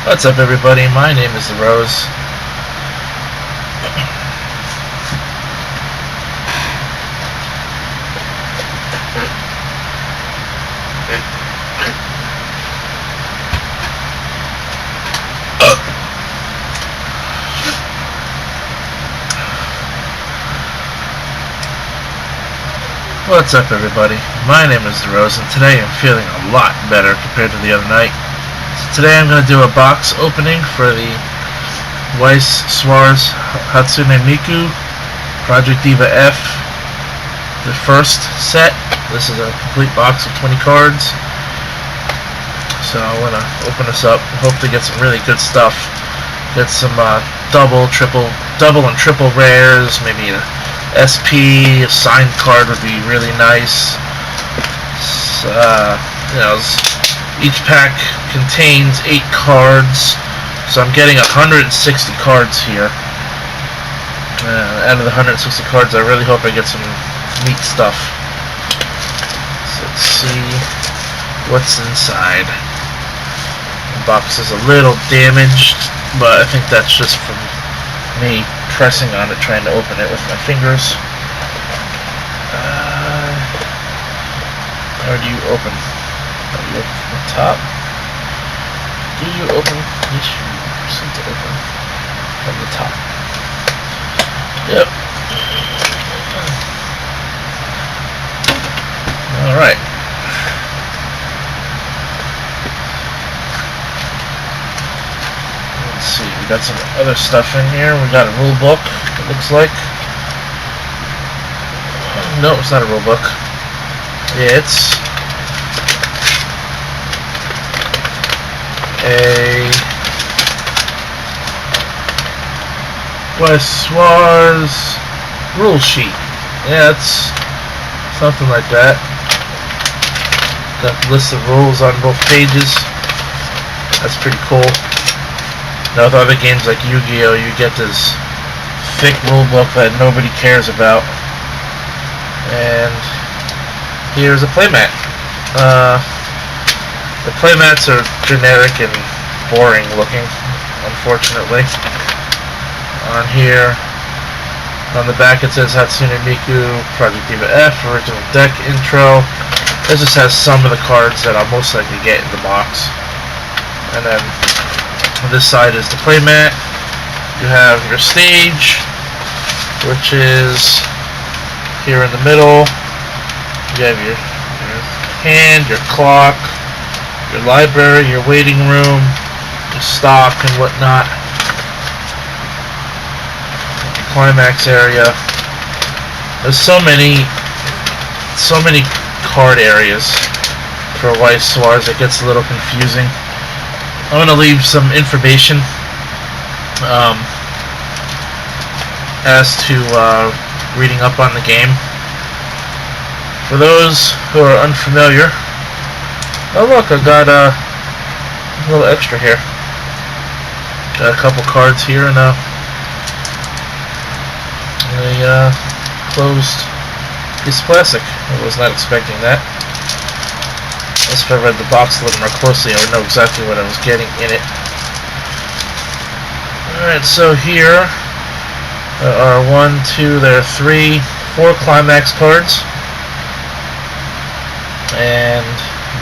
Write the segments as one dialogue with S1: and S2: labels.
S1: What's up, everybody? My name is The Rose. What's up, everybody? My name is The Rose, and today I'm feeling a lot better compared to the other night. So today I'm going to do a box opening for the Weiss Schwarz Hatsune Miku Project Diva F, the first set. This is a complete box of 20 cards. So I'm going to open this up, hope to get some really good stuff. Get some double and triple rares, maybe a SP, a signed card would be really nice. Each pack contains 8 cards, so I'm getting 160 cards here. Out of the 160 cards, I really hope I get some neat stuff. So let's see what's inside. The box is a little damaged, but I think that's just from me pressing on it, trying to open it with my fingers. How do you open? How do you open from the top? Do you open? Yes, you seem to open from the top. Yep. Alright. Let's see, we got some other stuff in here. We got a rule book, it looks like. No, it's not a rule book. It's a Weiss Schwarz rule sheet. Yeah, it's something like that. Got the list of rules on both pages. That's pretty cool. Now with other games like Yu-Gi-Oh, you get this thick rule book that nobody cares about. And here's a playmat. The playmats are generic and boring looking, unfortunately. On here, on the back it says Hatsune Miku, Project Diva F, original deck intro. This just has some of the cards that I'll most likely get in the box. And then on this side is the playmat. You have your stage, which is here in the middle. You have your hand, your clock, your library, your waiting room, your stock and whatnot. The climax area. There's so many card areas for Weiss Schwarz, it gets a little confusing. I'm going to leave some information as to reading up on the game. For those who are unfamiliar, oh look, I got a little extra here. Got a couple cards here and a closed piece of plastic. I was not expecting that. Unless if I read the box a little more closely, I would know exactly what I was getting in it. Alright, so here there are 4 climax cards. And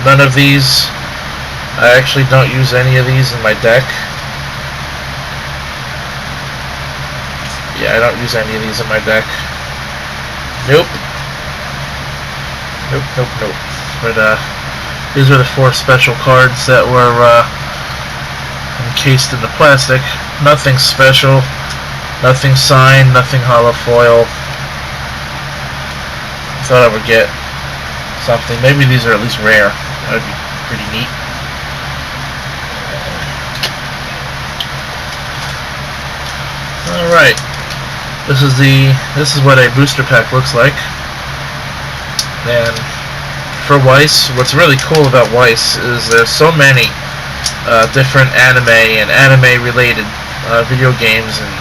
S1: none of these, I actually don't use any of these in my deck. Yeah, I don't use any of these in my deck. Nope. Nope. But these are the 4 special cards that were encased in the plastic. Nothing special, nothing signed, nothing hollow foil. I thought I would get something. Maybe these are at least rare. That would be pretty neat. Alright. This is what a booster pack looks like. And for Weiss, what's really cool about Weiss is there's so many different anime and anime related video games and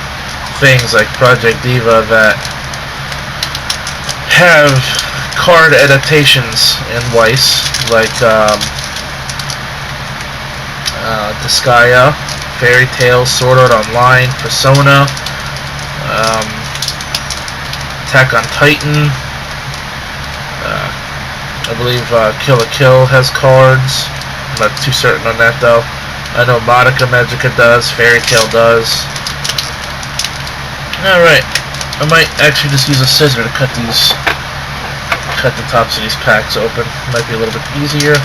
S1: things like Project Diva that have card adaptations in Weiss, like Disgaea, Fairy Tail, Sword Art Online, Persona, Attack on Titan. I believe Kill la Kill has cards. I'm not too certain on that though. I know Madoka Magica does, Fairy Tail does. Alright, I might actually just use a scissor to cut the tops of these packs open. Might be a little bit easier.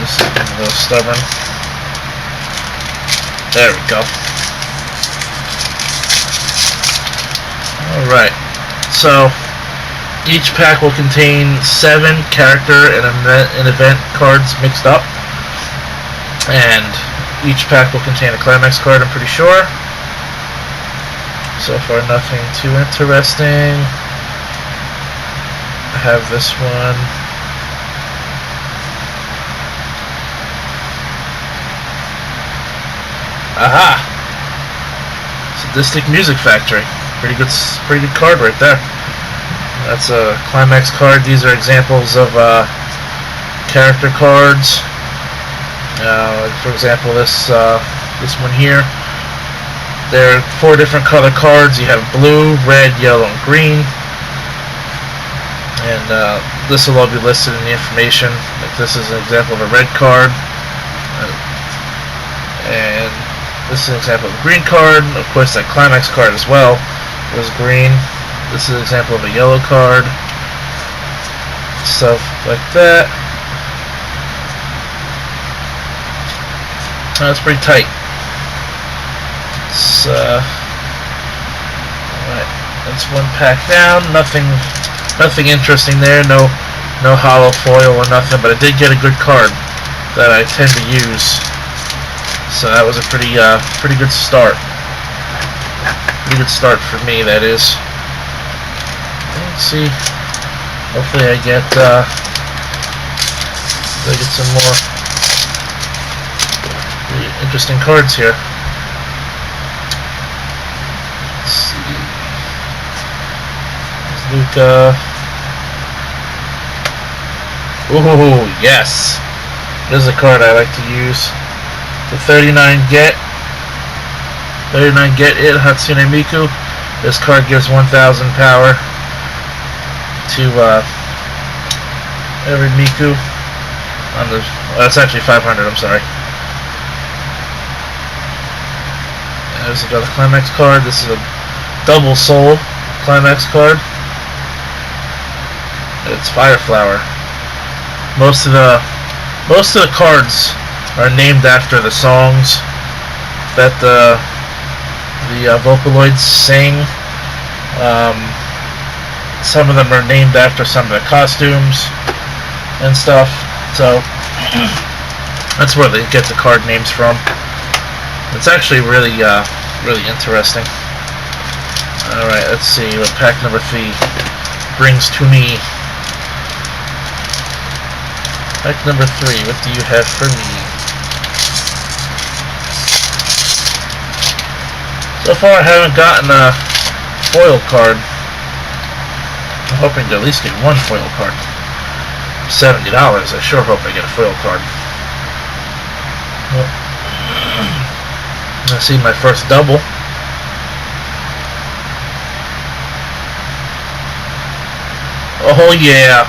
S1: This is a little stubborn. There we go. Alright, so each pack will contain 7 character and event cards mixed up, and each pack will contain a climax card, I'm pretty sure. So far nothing too interesting. I have this one. Aha! Sadistic Music Factory. Pretty good card right there. That's a climax card. These are examples of character cards. Like for example, this one here. There are 4 different color cards. You have blue, red, yellow, and green. And this will all be listed in the information. Like this is an example of a red card. And this is an example of a green card. Of course, that climax card as well was green. This is an example of a yellow card. Stuff like that. That's pretty tight. So, alright, that's one pack down. Nothing interesting there. No hollow foil or nothing. But I did get a good card that I tend to use. So that was a pretty good start. Pretty good start for me, that is. Let's see. Hopefully I get some more really interesting cards here. Let's see. There's Luca. Ooh, yes. This is a card I like to use. The 39 Get It Hatsune Miku. This card gives 1,000 power to every Miku on the. That's actually 500. I'm sorry. There's another climax card. This is a double soul climax card. It's Fire Flower. Most of the cards are named after the songs that the Vocaloids sing. Some of them are named after some of the costumes and stuff. So that's where they get the card names from. It's actually really interesting. Alright, let's see what pack number 3 brings to me. Pack number 3, what do you have for me? So far I haven't gotten a foil card. I'm hoping to at least get one foil card. $70, I sure hope I get a foil card. Well, I see my first double. Oh yeah!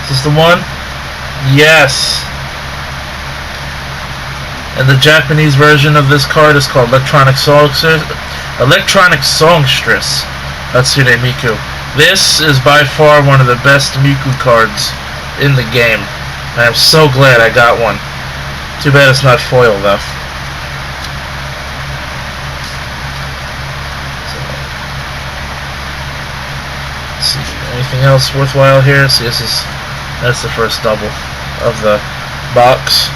S1: Is this the one? Yes! And the Japanese version of this card is called Electronic Songstress Hatsune Miku. This is by far one of the best Miku cards in the game. And I'm so glad I got one. Too bad it's not foil though. Let's see, anything else worthwhile here? See, that's the first double of the box.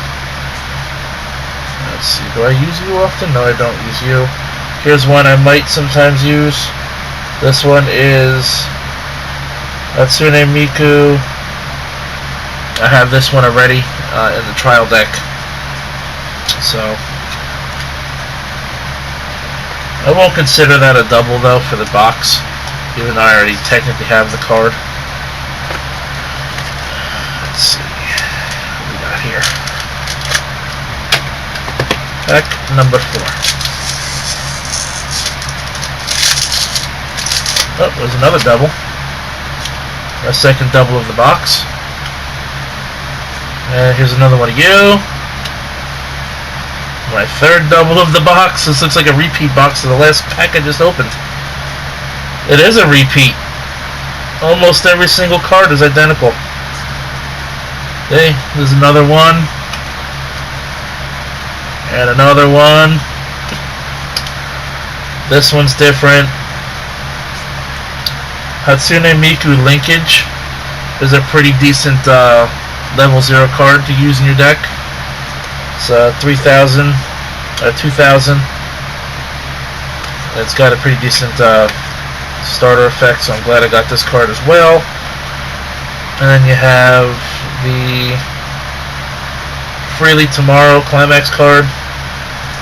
S1: Let's see, do I use you often? No, I don't use you. Here's one I might sometimes use. This one is Hatsune Miku. I have this one already in the trial deck. So I won't consider that a double though for the box, even though I already technically have the card. Let's see what we got here. Pack number 4. Oh, there's another double. A second double of the box. And here's another one of you. My third double of the box. This looks like a repeat box of the last pack I just opened. It is a repeat. Almost every single card is identical. Okay, there's another one. And another one. This one's different. Hatsune Miku linkage is a pretty decent level 0 card to use in your deck. It's 3,000, 2,000. It's got a pretty decent starter effect, so I'm glad I got this card as well. And then you have the Freely Tomorrow Climax card.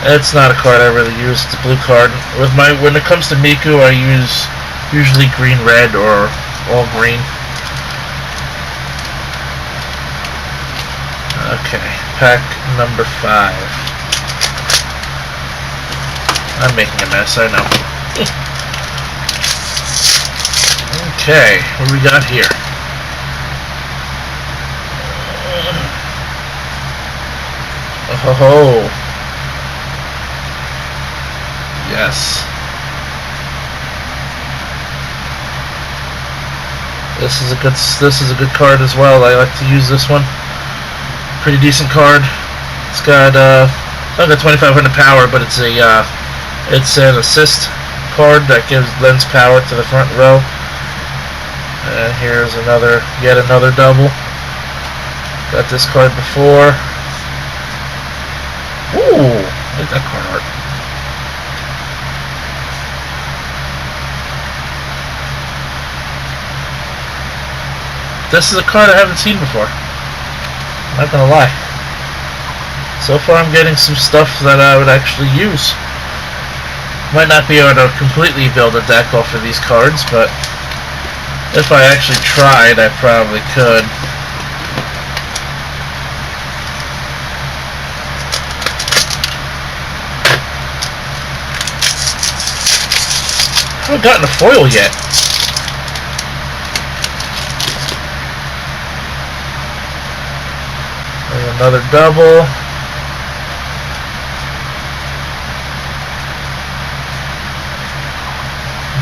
S1: It's not a card I really use. It's a blue card. When it comes to Miku, I use usually green-red or all green. Okay, pack number 5. I'm making a mess, I know. Okay, what do we got here? Oh, yes. This is a good card as well. I like to use this one. Pretty decent card. It's got not got 2,500 power, but it's an assist card that lends power to the front row. And here's yet another double. Got this card before. Ooh, look at that card art. This is a card I haven't seen before. I'm not gonna lie. So far I'm getting some stuff that I would actually use. Might not be able to completely build a deck off of these cards, but if I actually tried, I probably could. I haven't gotten a foil yet. There's another double.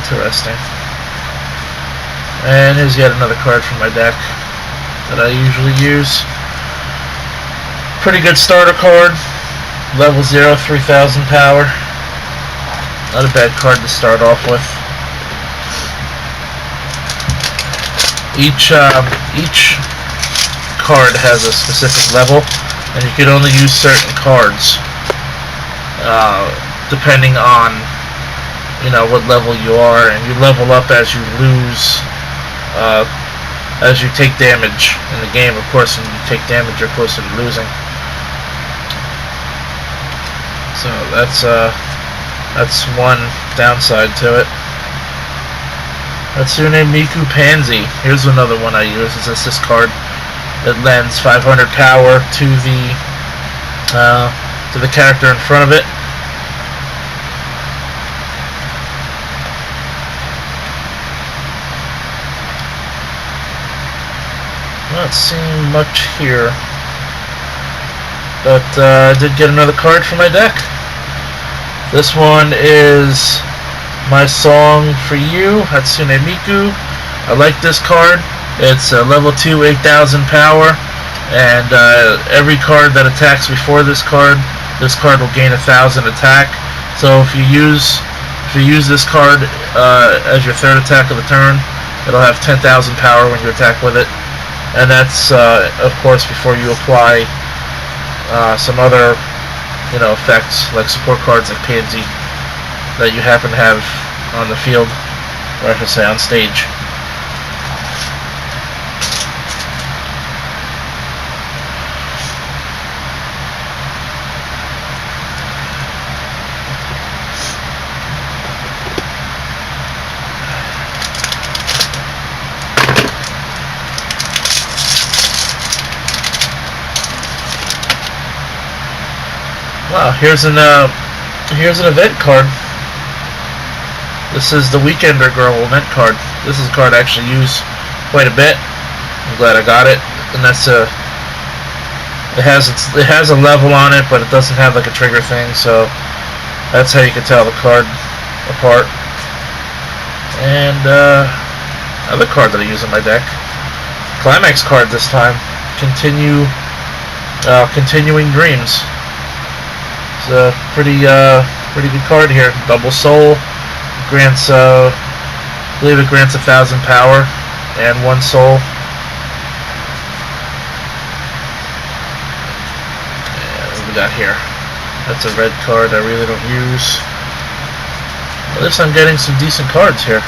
S1: Interesting. And here's yet another card from my deck that I usually use. Pretty good starter card. Level 0, 3,000 power. Not a bad card to start off with. Each card has a specific level, and you can only use certain cards depending on what level you are, and you level up as you lose, as you take damage in the game. Of course, when you take damage, you're closer to losing. So that's one downside to it. Hatsune Miku Pansy. Here's another one I use. It's this card that lends 500 power to the character in front of it. Not seeing much here, but I did get another card for my deck. This one is My Song for You, Hatsune Miku. I like this card. It's level 2, 8,000 power, and every card that attacks before this card will gain 1,000 attack. So if you use this card as your third attack of the turn, it'll have 10,000 power when you attack with it. And that's, of course, before you apply some other, effects like support cards like Pansy that you happen to have on the field, or I should say on stage. Wow, here's an event card. This is the Weekender Girl event card. This is a card I actually use quite a bit. I'm glad I got it. And that's it has a level on it, but it doesn't have like a trigger thing, so that's how you can tell the card apart. And another card that I use in my deck, Climax card this time. Continuing Dreams. It's a pretty good card here. Double Soul. Grants, I believe it grants 1,000 power and 1 soul. And what we got here? That's a red card I really don't use. At least I'm getting some decent cards here.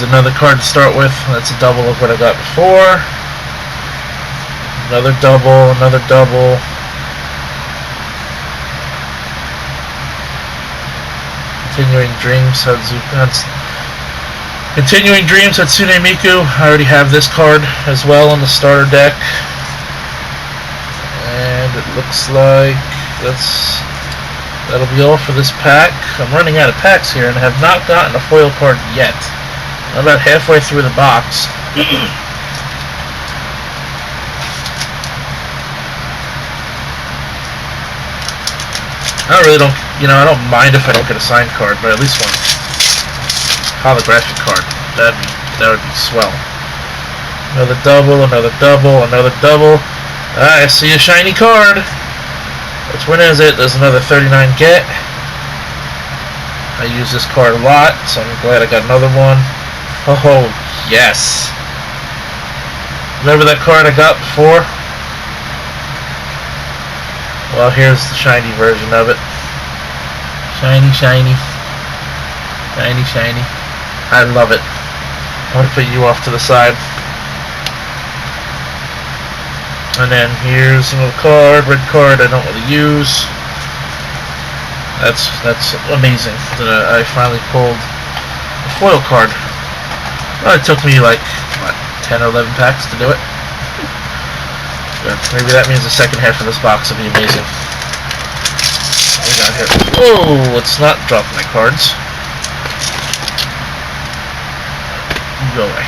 S1: Another card to start with. That's a double of what I got before. Another double, another double. Continuing Dreams Hatsune Miku. I already have this card as well on the starter deck. And it looks like that'll be all for this pack. I'm running out of packs here and have not gotten a foil card yet. I'm about halfway through the box. I don't mind if I don't get a signed card, but at least one holographic card. That would be swell. Another double, another double, another double. I see a shiny card. Which one is it? There's another 39 get. I use this card a lot, so I'm glad I got another one. Oh, yes. Remember that card I got before? Well, here's the shiny version of it. Shiny, shiny. Shiny, shiny. I love it. I'm going to put you off to the side. And then here's another card, red card I don't really use. That's amazing that I finally pulled a foil card. Well, it took me like, what, 10 or 11 packs to do it. But maybe that means the second half of this box will be amazing. What we got here? Oh, let's not drop my cards. Go away.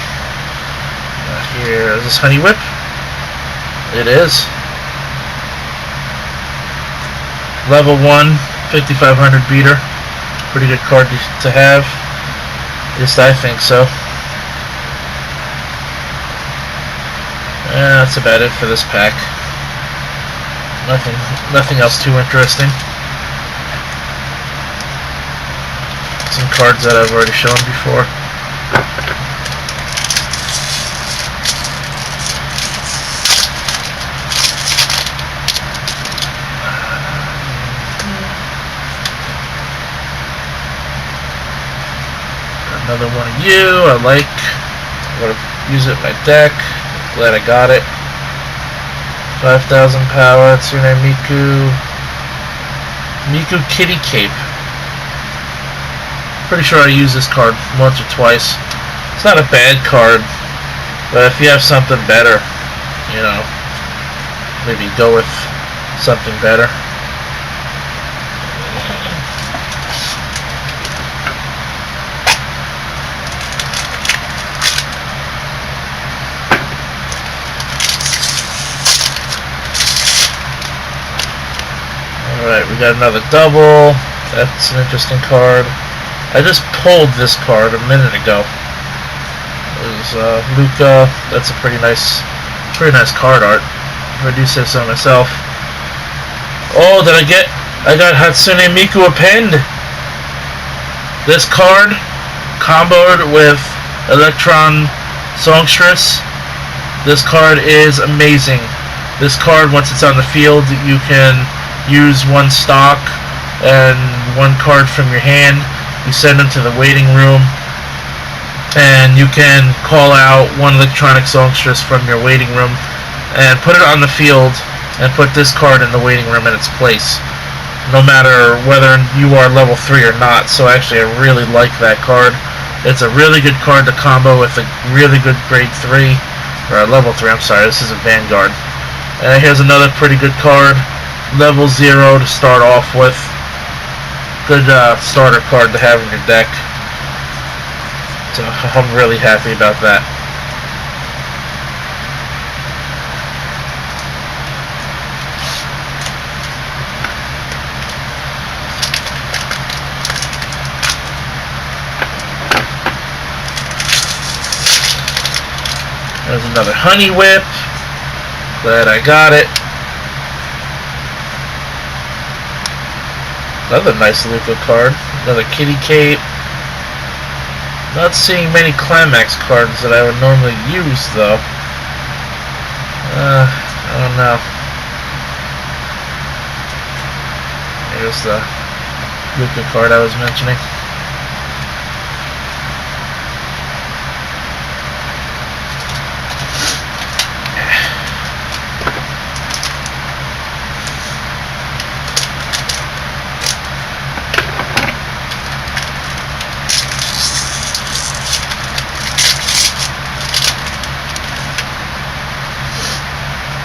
S1: Here, is this Honey Whip? It is. Level 1, 5500 beater. Pretty good card to have. At least I think so. That's about it for this pack. Nothing else too interesting. Some cards that I've already shown before. Another one of you. I like. I'm gonna use it in my deck. Glad I got it. 5,000 power, Hatsune Miku. Miku Kitty Cape. Pretty sure I used this card once or twice. It's not a bad card, but if you have something better, you know, maybe go with something better. Alright, we got another double. That's an interesting card. I just pulled this card a minute ago. There's Luca. That's a pretty nice card art, if I do say so myself. Oh, did I got Hatsune Miku append. This card comboed with Electron Songstress. This card is amazing. This card, once it's on the field, you can use one stock and one card from your hand. You send them to the waiting room, and you can call out one electronic songstress from your waiting room and put it on the field and put this card in the waiting room in its place, no matter whether you are level 3 or not. So actually I really like that card. It's a really good card to combo with a really good grade 3, or level 3, I'm sorry, this is a Vanguard. Here's another pretty good card, level 0 to start off with. Good starter card to have in your deck. So I'm really happy about that. There's another Honey Whip. Glad I got it. Another nice Luca card. Another Kitty Cape. Not seeing many Climax cards that I would normally use, though. I don't know. Here's the Luca card I was mentioning.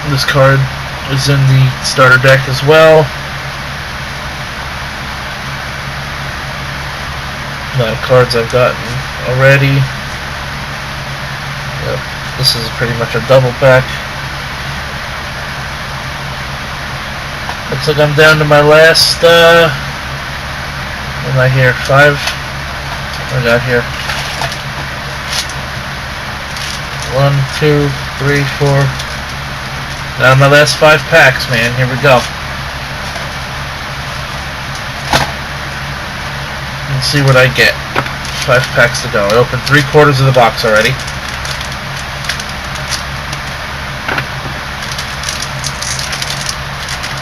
S1: This card is in the starter deck as well. A lot of cards I've gotten already. Yep, this is pretty much a double pack. Looks like I'm down to my last, what am I here, 5? What I got here? 1, 2, 3, 4. Now my last 5 packs, man. Here we go. Let's see what I get. 5 packs to go. I opened 3/4 of the box already.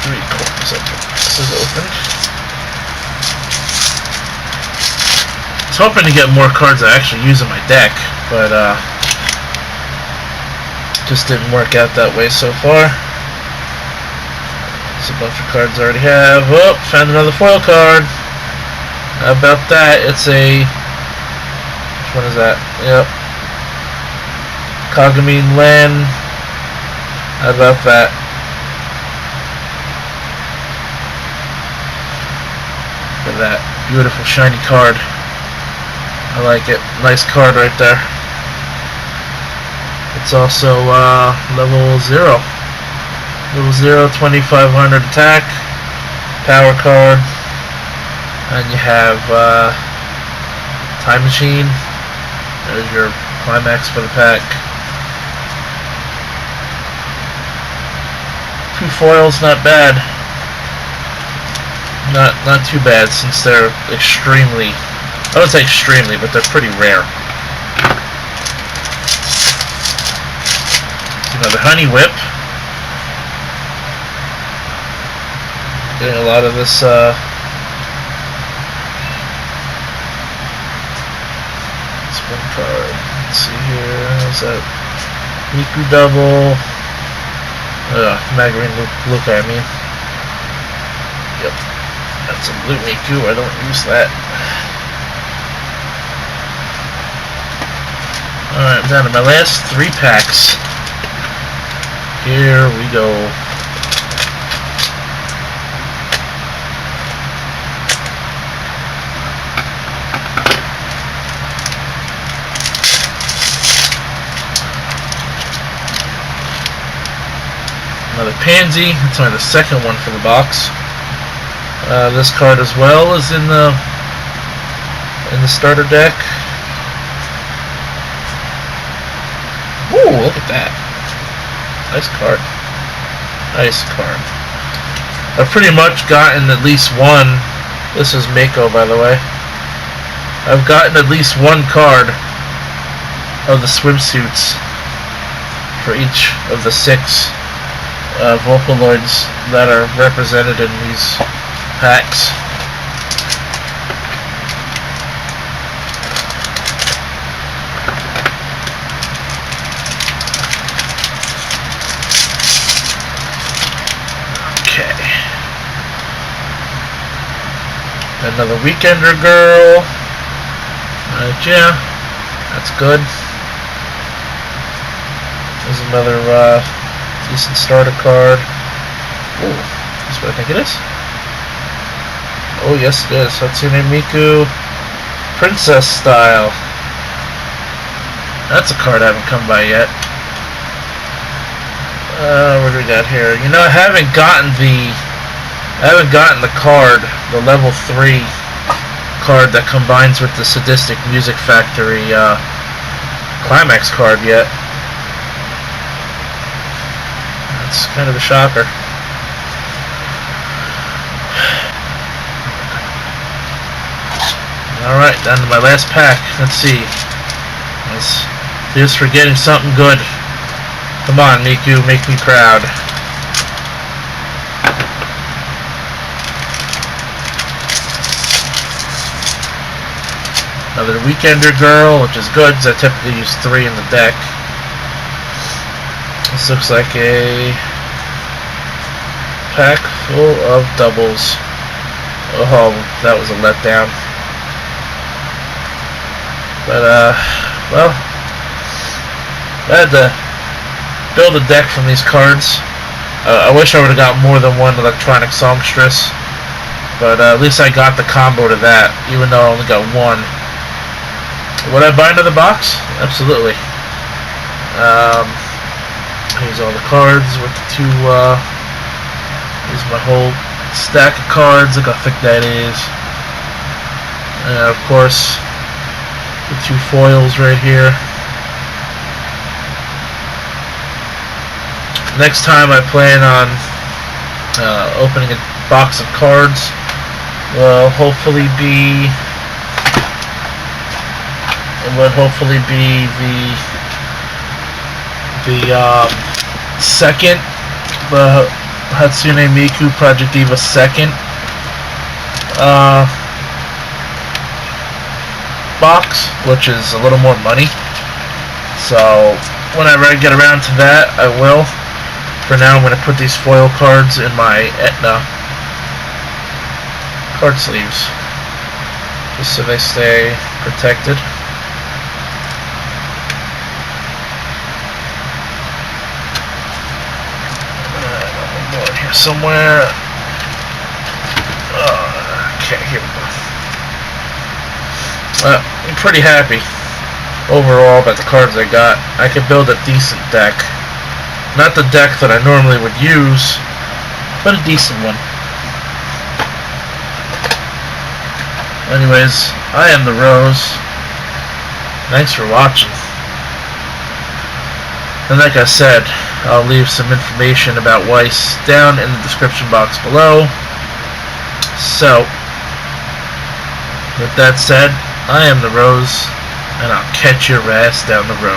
S1: Three-quarters of the box is opened. I was hoping to get more cards I actually use in my deck, but just didn't work out that way so far. There's a bunch of cards I already have. Oh, found another foil card. How about that? It's a... which one is that? Yep. Kagami Len. How about that? Look at that. Beautiful shiny card. I like it. Nice card right there. It's also level 0. Level 0, 2500 attack. Power card. And you have Time Machine. There's your Climax for the pack. 2 foils, not bad. Not too bad, since they're extremely... I wouldn't say extremely, but they're pretty rare. Another Honey Whip. Getting a lot of this spin card. Let's see here. What's that? Miku double. Magazine Luca, I mean. Yep. That's a blue Miku. I don't use that. Alright, I'm down to my last 3 packs. Here we go. Another Pansy. It's only the second one for the box. This card as well is in the starter deck. Ooh, look at that. Nice card. Nice card. I've pretty much gotten at least one. This is Mako, by the way. I've gotten at least one card of the swimsuits for each of the 6 Vocaloids that are represented in these packs. Another Weekender Girl. Yeah, that's good. There's another decent starter card. Ooh, that's what I think it is. Oh, yes it is. Hatsune Miku, Princess Style. That's a card I haven't come by yet. What do we got here? You know, I haven't gotten the card, the level 3 card that combines with the Sadistic Music Factory Climax card yet. That's kind of a shocker. Alright, down to my last pack. Let's see. Here's for getting something good. Come on, Miku, make me proud. Another Weekender Girl, which is good because I typically use 3 in the deck. This looks like a pack full of doubles. Oh, that was a letdown. But, well, I had to build a deck from these cards. I wish I would have got more than one electronic songstress, but at least I got the combo to that, even though I only got one. Would I buy another box? Absolutely. Here's all the cards with the two, here's my whole stack of cards. Look how thick that is. And of course, the 2 foils right here. Next time I plan on opening a box of cards will hopefully be the second, the Hatsune Miku Project Diva second box, which is a little more money. So whenever I get around to that, I will. For now, I'm going to put these foil cards in my Etna card sleeves, just so they stay protected. One more here somewhere. Okay, here we go. I'm pretty happy overall about the cards I got. I could build a decent deck. Not the deck that I normally would use, but a decent one. Anyways, I am the Rose. Thanks for watching. And like I said, I'll leave some information about Weiss down in the description box below. So, with that said, I am the Rose, and I'll catch your ass down the road.